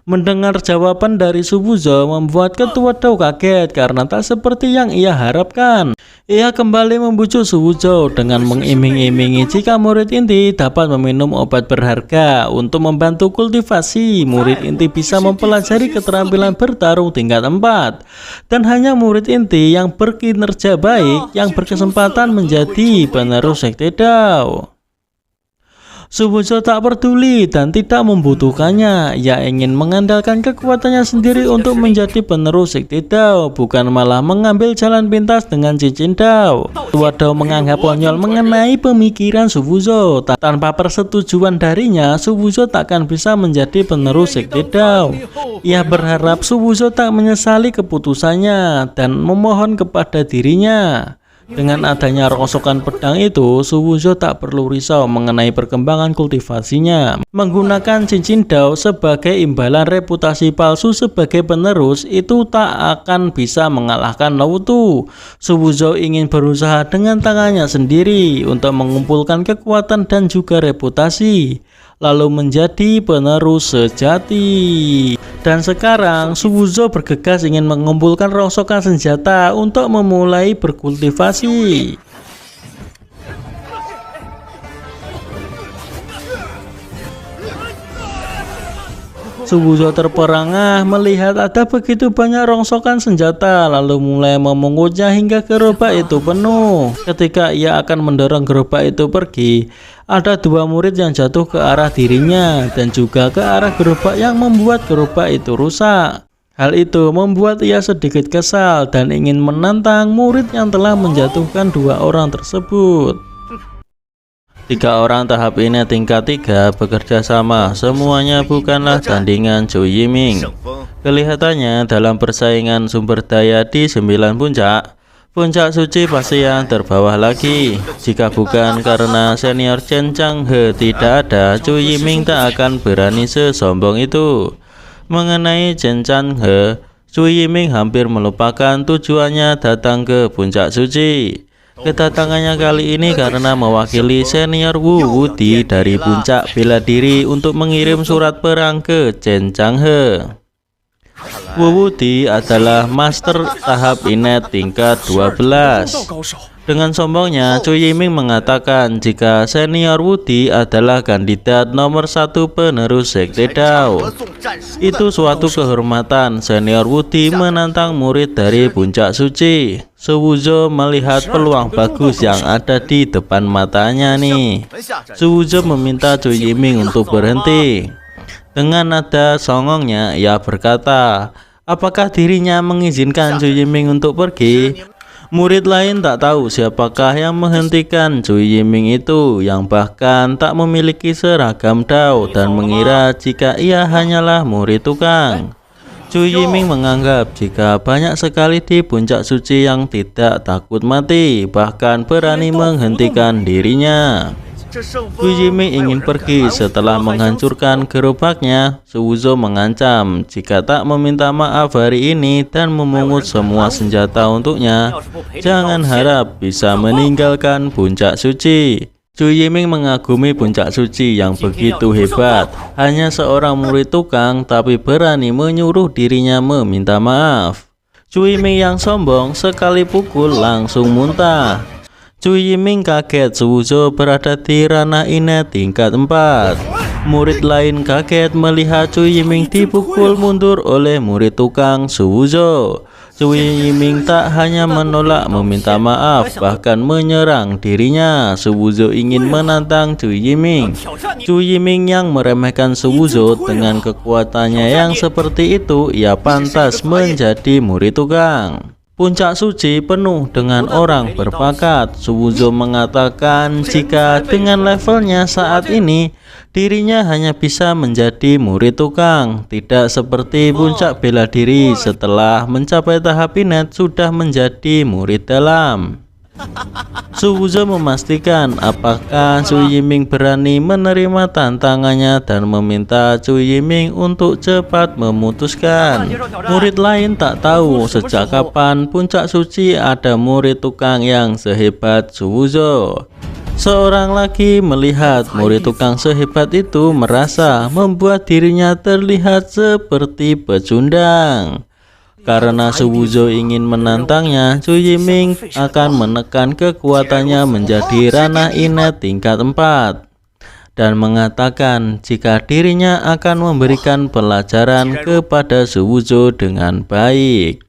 Mendengar jawaban dari Su Wuzhou membuat ketua Dao kaget karena tak seperti yang ia harapkan. Ia kembali membujuk Su Wuzhou dengan mengiming-imingi jika murid inti dapat meminum obat berharga untuk membantu kultivasi. Murid inti bisa mempelajari keterampilan bertarung tingkat 4 dan hanya murid inti yang berkinerja baik yang berkesempatan menjadi penerus sekte Dao. Su Wuzhou tak peduli dan tidak membutuhkannya. Ia ingin mengandalkan kekuatannya sendiri untuk menjadi penerus sekte Dao, bukan malah mengambil jalan pintas dengan cincin Dao. Ketua Dao menganggap konyol mengenai pemikiran Su Wuzhou. Tanpa persetujuan darinya, Su Wuzhou takkan bisa menjadi penerus sekte Dao. Ia berharap Su Wuzhou tak menyesali keputusannya dan memohon kepada dirinya. Dengan adanya rongsokan pedang itu, Su Wuzhou tak perlu risau mengenai perkembangan kultivasinya. Menggunakan cincin Dao sebagai imbalan reputasi palsu sebagai penerus itu tak akan bisa mengalahkan Lao Tu. Su Wuzhou ingin berusaha dengan tangannya sendiri untuk mengumpulkan kekuatan dan juga reputasi, lalu menjadi penerus sejati. Dan sekarang Su Wuzhou bergegas ingin mengumpulkan rongsokan senjata untuk memulai berkultivasi. Su Wuzhou terperangah melihat ada begitu banyak rongsokan senjata, lalu mulai memungutnya hingga gerobak itu penuh. Ketika ia akan mendorong gerobak itu pergi, ada dua murid yang jatuh ke arah dirinya dan juga ke arah gerobak yang membuat gerobak itu rusak. Hal itu membuat ia sedikit kesal dan ingin menantang murid yang telah menjatuhkan dua orang tersebut. 3 orang tahap ini tingkat 3 bekerja sama, semuanya bukanlah tandingan Zhou Yiming. Kelihatannya dalam persaingan sumber daya di 9 puncak, puncak suci pasti yang terbawah lagi. Jika bukan karena senior Chen Changhe tidak ada, Zhou Yiming tak akan berani sesombong itu. Mengenai Chen Changhe, Zhou Yiming hampir melupakan tujuannya datang ke puncak suci. Kedatangannya kali ini karena mewakili senior Wu Wudi dari puncak bela diri untuk mengirim surat perang ke Chen Changhe. Wu Wudi adalah master tahap inet tingkat 12. Dengan sombongnya, Zhou Yiming mengatakan jika senior Wudi adalah kandidat nomor 1 penerus sekte Dao. Itu suatu kehormatan. Senior Wudi menantang murid dari puncak suci. Su Wuzhou melihat peluang bagus yang ada di depan matanya nih. Su Wuzhou meminta Zhou Yiming untuk berhenti. Dengan nada songongnya, ia berkata, Apakah dirinya mengizinkan Zhu Yiming untuk pergi? Murid lain tak tahu siapakah yang menghentikan Zhu Yiming itu, yang bahkan tak memiliki seragam dao dan mengira jika ia hanyalah murid tukang. Zhu Yiming menganggap jika banyak sekali di puncak suci yang tidak takut mati, bahkan berani menghentikan dirinya. Zhu Yiming ingin pergi setelah menghancurkan gerobaknya. Su Wuzhou mengancam jika tak meminta maaf hari ini dan memungut semua senjata untuknya, jangan harap bisa meninggalkan puncak suci. Zhu Yiming mengagumi puncak suci yang begitu hebat. Hanya seorang murid tukang tapi berani menyuruh dirinya meminta maaf. Zhu Yiming yang sombong sekali pukul langsung muntah. Zhu Yiming kaget Su Wuzhou berada di ranah inet tingkat 4. Murid lain kaget melihat Zhu Yiming dipukul mundur oleh murid tukang Su Wuzhou. Zhu Yiming tak hanya menolak meminta maaf, bahkan menyerang dirinya. Su Wuzhou ingin menantang Zhu Yiming. Zhu Yiming yang meremehkan Su Wuzhou dengan kekuatannya yang seperti itu, ia pantas menjadi murid tukang. Puncak suci penuh dengan orang berbakat. Su Wuzhou mengatakan jika dengan levelnya saat ini, dirinya hanya bisa menjadi murid tukang, tidak seperti puncak bela diri setelah mencapai tahap inet sudah menjadi murid dalam. Su Wuzhou memastikan apakah Zhu Yiming berani menerima tantangannya dan meminta Zhu Yiming untuk cepat memutuskan. Murid lain tak tahu sejak kapan puncak suci ada murid tukang yang sehebat Su Wuzhou. Seorang lagi melihat murid tukang sehebat itu merasa membuat dirinya terlihat seperti pecundang. Karena Su Wuzhou ingin menantangnya, Zhu Yiming akan menekan kekuatannya menjadi ranah inet tingkat 4 dan mengatakan jika dirinya akan memberikan pelajaran kepada Su Wuzhou dengan baik.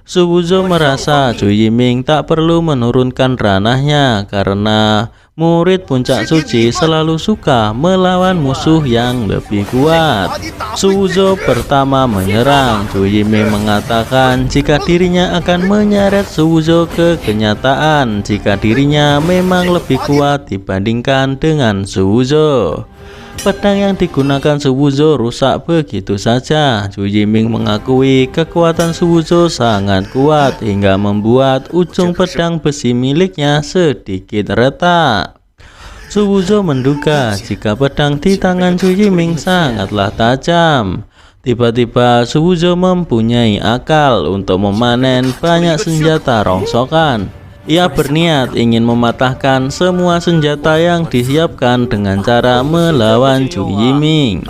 Su Wuzhou merasa Zhu Yiming tak perlu menurunkan ranahnya karena murid puncak suci selalu suka melawan musuh yang lebih kuat. Su Wuzhou pertama menyerang. Zhu Yiming mengatakan jika dirinya akan menyeret Su Wuzhou ke kenyataan jika dirinya memang lebih kuat dibandingkan dengan Su Wuzhou. Pedang yang digunakan Su Wuzhou rusak begitu saja. Zhu Yiming mengakui kekuatan Su Wuzhou sangat kuat hingga membuat ujung pedang besi miliknya sedikit retak. Su Wuzhou menduga jika pedang di tangan Zhu Yiming sangatlah tajam. Tiba-tiba Su Wuzhou mempunyai akal untuk memanen banyak senjata rongsokan. Ia berniat ingin mematahkan semua senjata yang disiapkan dengan cara melawan Zhu Yiming.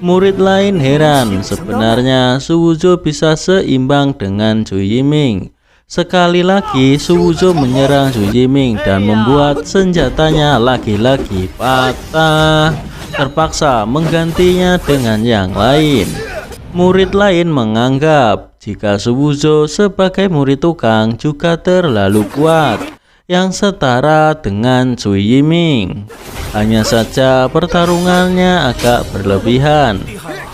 Murid lain heran, sebenarnya Su Wuzhou bisa seimbang dengan Zhu Yiming. Sekali lagi Su Wuzhou menyerang Zhu Yiming dan membuat senjatanya lagi-lagi patah. Terpaksa menggantinya dengan yang lain. Murid lain menganggap jika Su Wuzhou sebagai murid tukang juga terlalu kuat, yang setara dengan Zhu Yiming. Hanya saja pertarungannya agak berlebihan.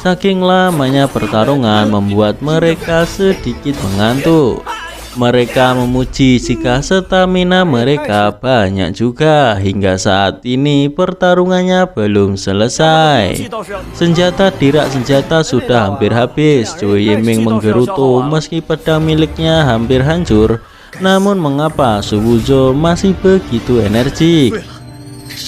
Saking lamanya pertarungan membuat mereka sedikit mengantuk. Mereka memuji jika stamina mereka banyak juga. Hingga saat ini pertarungannya belum selesai. Senjata dirak senjata sudah hampir habis. Zhu Yiming menggerutu meski pedang miliknya hampir hancur. Namun mengapa Su Wuzhou masih begitu energik?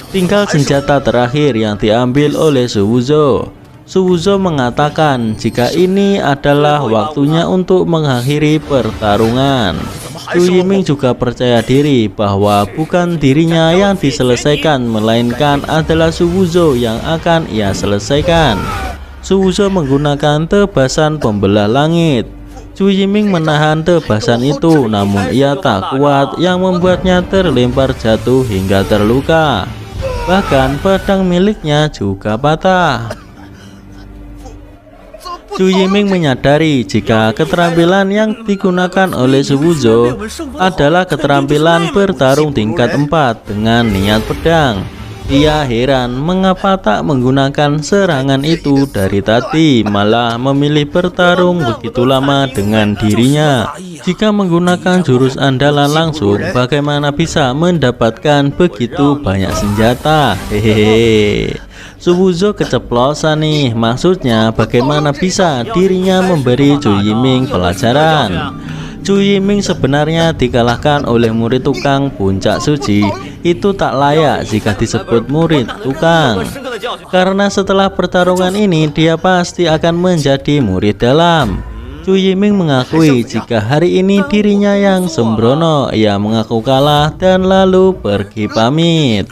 Tinggal senjata terakhir yang diambil oleh Su Wuzhou. Su Wuzhou mengatakan jika ini adalah waktunya untuk mengakhiri pertarungan. Zhu Yiming juga percaya diri bahwa bukan dirinya yang diselesaikan, melainkan adalah Su Wuzhou yang akan ia selesaikan. Su Wuzhou menggunakan tebasan pembelah langit. Zhu Yiming menahan tebasan itu, namun ia tak kuat yang membuatnya terlempar jatuh hingga terluka. Bahkan pedang miliknya juga patah. Zhu Yiming menyadari jika keterampilan yang digunakan oleh Su Wuzhou adalah keterampilan bertarung tingkat 4 dengan niat pedang. Ia heran mengapa tak menggunakan serangan itu dari tadi, malah memilih bertarung begitu lama dengan dirinya. Jika menggunakan jurus andalan langsung, bagaimana bisa mendapatkan begitu banyak senjata? Hehehe. Suwuzo keceplosan nih, maksudnya bagaimana bisa dirinya memberi Zhu Yiming pelajaran. Zhu Yiming sebenarnya dikalahkan oleh murid tukang puncak suci. Itu tak layak jika disebut murid tukang, karena setelah pertarungan ini dia pasti akan menjadi murid dalam. Zhu Yiming mengakui jika hari ini dirinya yang sembrono. Ia mengaku kalah dan lalu pergi pamit.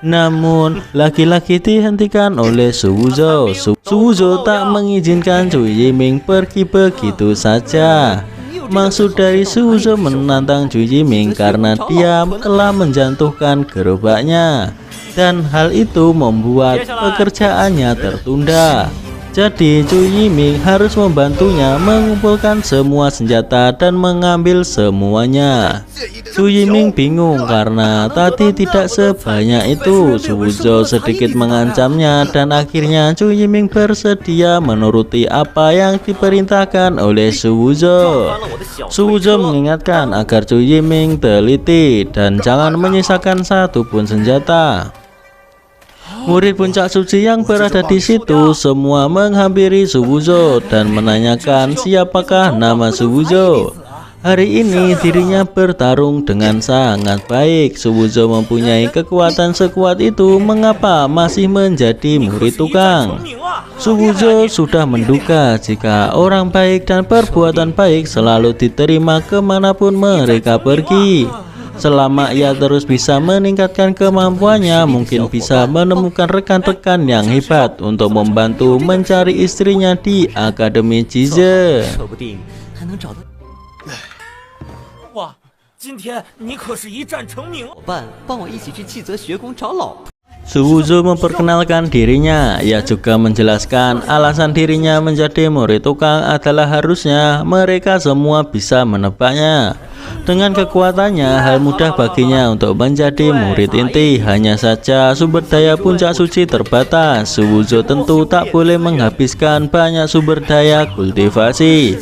Namun lagi-lagi dihentikan oleh Suwuzo. Suwuzo tak mengizinkan Zhu Yiming pergi begitu saja. Maksud dari Suwuzo menantang Zhu Yiming karena dia telah menjatuhkan gerobaknya, dan hal itu membuat pekerjaannya tertunda. Jadi Zhu Yiming harus membantunya mengumpulkan semua senjata dan mengambil semuanya. Zhu Yiming bingung karena tadi tidak sebanyak itu. Suwuzo sedikit mengancamnya dan akhirnya Zhu Yiming bersedia menuruti apa yang diperintahkan oleh Suwuzo. Suwuzo mengingatkan agar Zhu Yiming teliti dan jangan menyisakan satu pun senjata. Murid puncak suci yang berada di situ semua menghampiri Suwuzo dan menanyakan siapakah nama Suwuzo. Hari ini dirinya bertarung dengan sangat baik. Suwuzo mempunyai kekuatan sekuat itu, mengapa masih menjadi murid tukang? Suwuzo sudah menduga jika orang baik dan perbuatan baik selalu diterima kemanapun mereka pergi. Selama ia terus bisa meningkatkan kemampuannya, mungkin bisa menemukan rekan-rekan yang hebat untuk membantu mencari istrinya di Akademi Cize. Suwuzo memperkenalkan dirinya. Ia juga menjelaskan alasan dirinya menjadi murid tukang adalah harusnya mereka semua bisa menebaknya. Dengan kekuatannya, hal mudah baginya untuk menjadi murid inti. Hanya saja sumber daya puncak suci terbatas. Suwuzo tentu tak boleh menghabiskan banyak sumber daya kultivasi.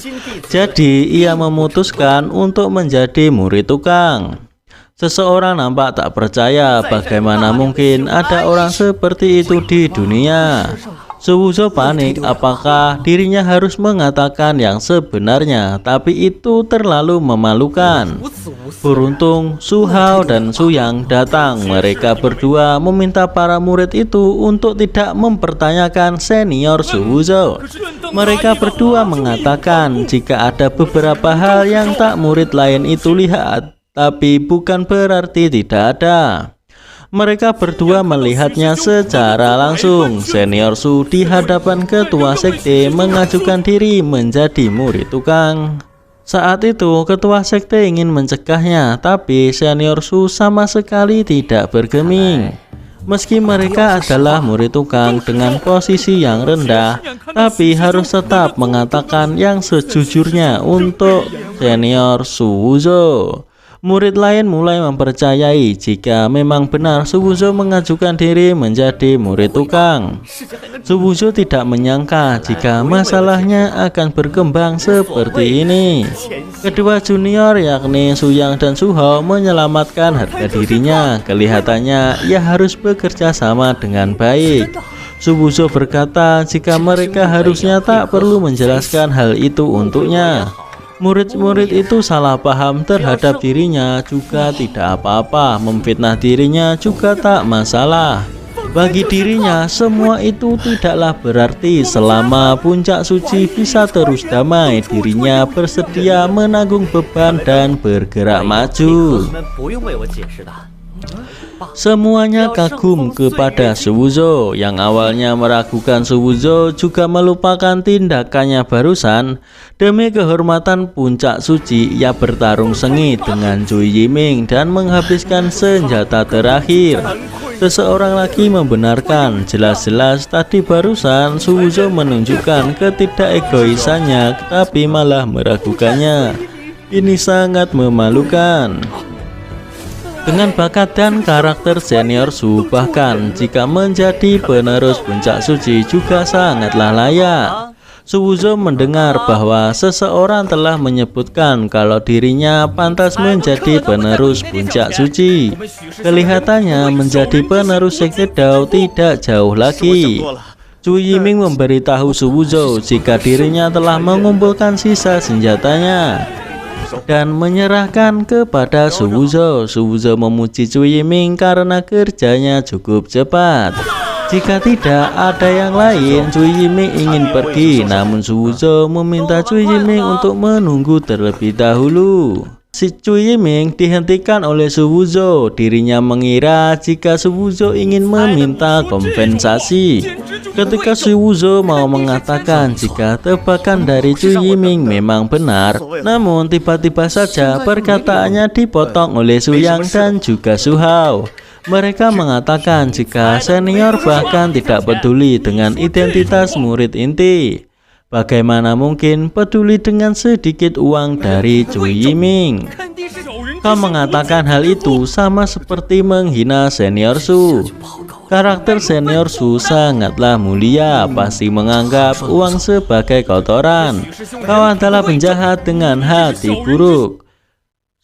Jadi ia memutuskan untuk menjadi murid tukang. Seseorang nampak tak percaya, bagaimana mungkin ada orang seperti itu di dunia. Suwuzo panik, apakah dirinya harus mengatakan yang sebenarnya, tapi itu terlalu memalukan. Beruntung Su Hao dan Su Yang datang. Mereka berdua meminta para murid itu untuk tidak mempertanyakan senior Suwuzo. Mereka berdua mengatakan jika ada beberapa hal yang tak murid lain itu lihat, tapi bukan berarti tidak ada. Mereka berdua melihatnya secara langsung. Senior Su di hadapan ketua sekte mengajukan diri menjadi murid tukang. Saat itu ketua sekte ingin mencegahnya, tapi senior Su sama sekali tidak bergeming. Meski mereka adalah murid tukang dengan posisi yang rendah, tapi harus tetap mengatakan yang sejujurnya untuk senior Suwuzo. Murid lain mulai mempercayai jika memang benar Suwuzo mengajukan diri menjadi murid tukang. Suwuzo tidak menyangka jika masalahnya akan berkembang seperti ini. Kedua junior yakni Su Yang dan Su Hao menyelamatkan harga dirinya. Kelihatannya ia harus bekerja sama dengan baik. Suwuzo berkata jika mereka harusnya tak perlu menjelaskan hal itu untuknya. Murid-murid itu salah paham terhadap dirinya juga tidak apa-apa, memfitnah dirinya juga tak masalah. Bagi dirinya semua itu tidaklah berarti selama puncak suci bisa terus damai. Dirinya bersedia menanggung beban dan bergerak maju. Semuanya kagum kepada Suwuzo. Yang awalnya meragukan Suwuzo juga melupakan tindakannya barusan. Demi kehormatan puncak suci, ia bertarung sengit dengan Zhu Yiming dan menghabiskan senjata terakhir. Seseorang lagi membenarkan, jelas-jelas tadi barusan Suwuzo menunjukkan ketidakegoisannya, tapi malah meragukannya. Ini sangat memalukan. Dengan bakat dan karakter senior Su, bahkan jika menjadi penerus puncak suci juga sangatlah layak. Su Wuzhou mendengar bahwa seseorang telah menyebutkan kalau dirinya pantas menjadi penerus puncak suci. Kelihatannya menjadi penerus sekte Dao tidak jauh lagi. Zhu Yiming memberitahu Su Wuzhou jika dirinya telah mengumpulkan sisa senjatanya dan menyerahkan kepada Su Wuzhou. Su Wuzhou memuji Zhu Yiming karena kerjanya cukup cepat. Jika tidak ada yang lain, Zhu Yiming ingin pergi, namun Su Wuzhou meminta Zhu Yiming untuk menunggu terlebih dahulu. Si Zhu Yiming dihentikan oleh Su Wuzhou. Dirinya mengira jika Su Wuzhou ingin meminta kompensasi. Ketika Su Wuzhou mau mengatakan jika tebakan dari Zhu Yiming memang benar, namun tiba-tiba saja perkataannya dipotong oleh Su Yang dan juga Su Hao. Mereka mengatakan jika senior bahkan tidak peduli dengan identitas murid inti. Bagaimana mungkin peduli dengan sedikit uang dari Zhu Yiming? Kau mengatakan hal itu sama seperti menghina senior Su. Karakter senior Su sangatlah mulia, pasti menganggap uang sebagai kotoran. Kau adalah penjahat dengan hati buruk.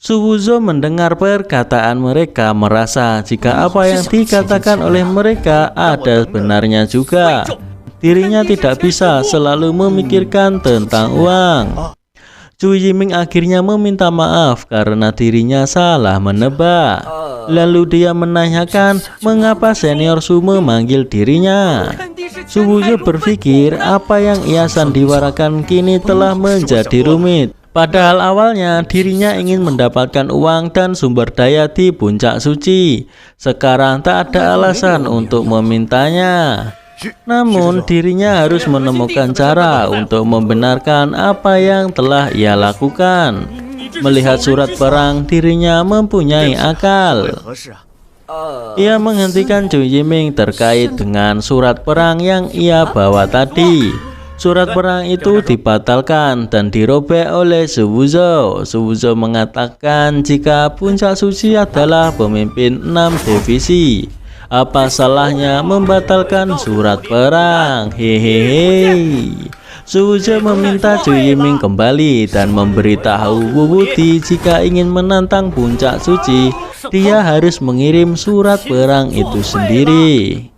Su Wuzhou mendengar perkataan mereka, merasa jika apa yang dikatakan oleh mereka ada benarnya juga. Dirinya tidak bisa selalu memikirkan tentang uang. Zhu Yiming akhirnya meminta maaf karena dirinya salah menebak. Lalu dia menanyakan mengapa senior Su memanggil dirinya. Su Wuzhou berpikir apa yang ia sandiwarakan kini telah menjadi rumit. Padahal awalnya dirinya ingin mendapatkan uang dan sumber daya di puncak suci. Sekarang tak ada alasan untuk memintanya. Namun dirinya harus menemukan cara untuk membenarkan apa yang telah ia lakukan. Melihat surat perang, dirinya mempunyai akal. Ia menghentikan Zhu Yiming terkait dengan surat perang yang ia bawa tadi. Surat perang itu dibatalkan dan dirobek oleh Su Wuzhou. Su Wuzhou mengatakan jika puncak suci adalah pemimpin 6 divisi. Apa salahnya membatalkan surat perang? Hehehe. Su Wuzhou meminta Zhu Yiming kembali dan memberitahu Wu Wuti jika ingin menantang puncak suci, dia harus mengirim surat perang itu sendiri.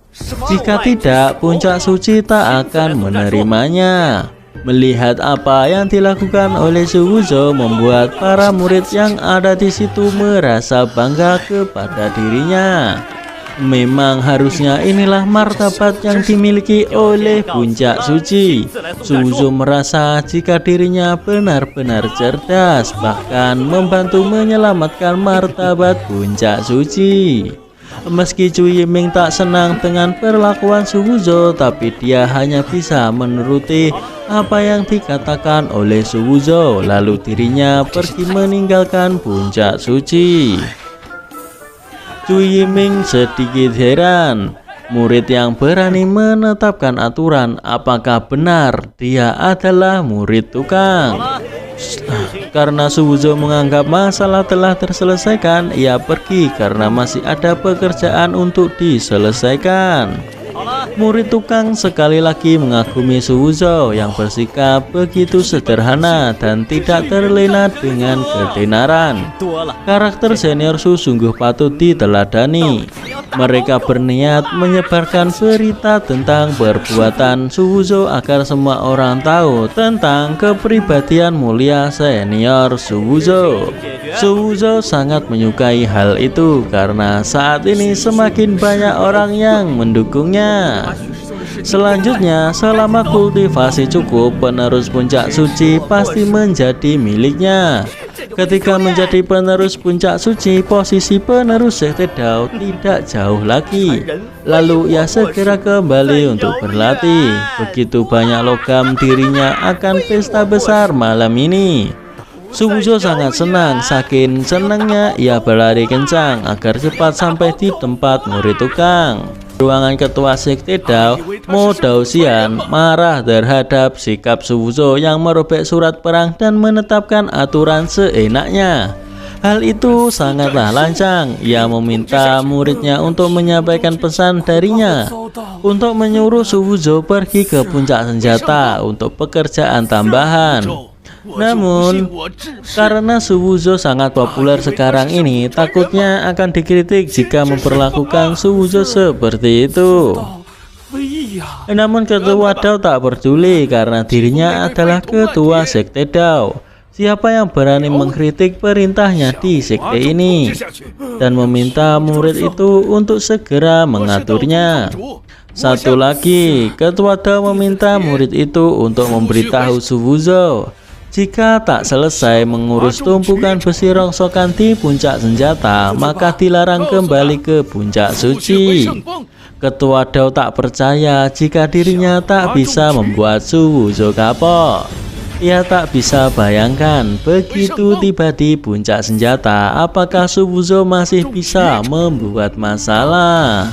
Jika tidak, puncak suci tak akan menerimanya. Melihat apa yang dilakukan oleh Su Wuzhou membuat para murid yang ada di situ merasa bangga kepada dirinya. Memang harusnya inilah martabat yang dimiliki oleh puncak suci. Su Wuzhou merasa jika dirinya benar-benar cerdas, bahkan membantu menyelamatkan martabat puncak suci. Meski Zhu Yiming tak senang dengan perlakuan Su Wuzhou, tapi dia hanya bisa menuruti apa yang dikatakan oleh Su Wuzhou. Lalu dirinya pergi meninggalkan puncak suci. Zhu Yiming sedikit heran. Murid yang berani menetapkan aturan, apakah benar dia adalah murid tukang? Karena Su Wuzhou menganggap masalah telah terselesaikan, ia pergi karena masih ada pekerjaan untuk diselesaikan. Murid tukang sekali lagi mengagumi Su Wuzhou yang bersikap begitu sederhana dan tidak terlena dengan ketenaran. Karakter senior Su sungguh patut diteladani. Mereka berniat menyebarkan berita tentang perbuatan Su Wuzhou agar semua orang tahu tentang kepribadian mulia senior Su Wuzhou. Su Wuzhou sangat menyukai hal itu karena saat ini semakin banyak orang yang mendukungnya. Selanjutnya, selama kultivasi cukup, penerus puncak suci pasti menjadi miliknya. Ketika menjadi penerus puncak suci, posisi penerus sekte Dao tidak jauh lagi. Lalu ia segera kembali untuk berlatih. Begitu banyak logam dirinya akan pesta besar malam ini. Su Wuzhou sangat senang, saking senangnya ia berlari kencang agar cepat sampai di tempat murid tukang. Ruangan ketua sekte Dao, Mo Daoxian, marah terhadap sikap Su Wuzhou yang merobek surat perang dan menetapkan aturan seenaknya. Hal itu sangatlah lancang. Ia meminta muridnya untuk menyampaikan pesan darinya untuk menyuruh Su Wuzhou pergi ke puncak senjata untuk pekerjaan tambahan. Namun, karena Su Wuzhou sangat populer sekarang ini, takutnya akan dikritik jika memperlakukan Su Wuzhou seperti itu. Namun ketua Dao tak peduli karena dirinya adalah ketua sekte Dao. Siapa yang berani mengkritik perintahnya di sekte ini, dan meminta murid itu untuk segera mengaturnya. Satu lagi, ketua Dao meminta murid itu untuk memberitahu Su Wuzhou jika tak selesai mengurus tumpukan besi rongsokan di puncak senjata, maka dilarang kembali ke puncak suci. Ketua Dao tak percaya jika dirinya tak bisa membuat Su Wuzhou kapok. Ia tak bisa bayangkan begitu tiba di puncak senjata, apakah Su Wuzhou masih bisa membuat masalah.